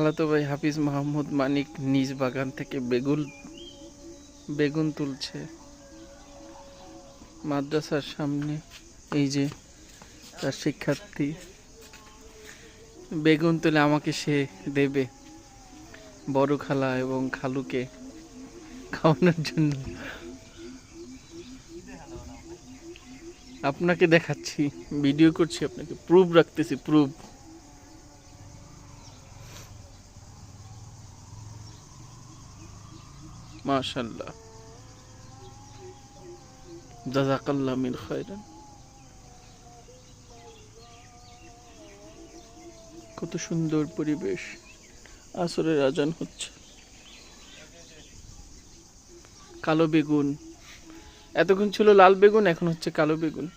খালাতো ভাই হাফিজ মাহমুদ মানিক নিজ বাগান থেকে বেগুন তুলছে মাদ্রাসার সামনে। এই যে তার শিক্ষার্থী বেগুন তুলে আমাকে সে দেবে বড় খালা এবং খালুকে খাওয়ানোর জন্য। আপনাকে দেখাচ্ছি, ভিডিও করছি, আপনাকে প্রুফ রাখতেছি, প্রুফ। মাশাআল্লাহ, জাযাকাল্লাহ মিন খায়রান। কত সুন্দর পরিবেশ, আসরের আজান হচ্ছে। কালো বেগুন, এতক্ষণ ছিল লাল বেগুন, এখন হচ্ছে কালো বেগুন।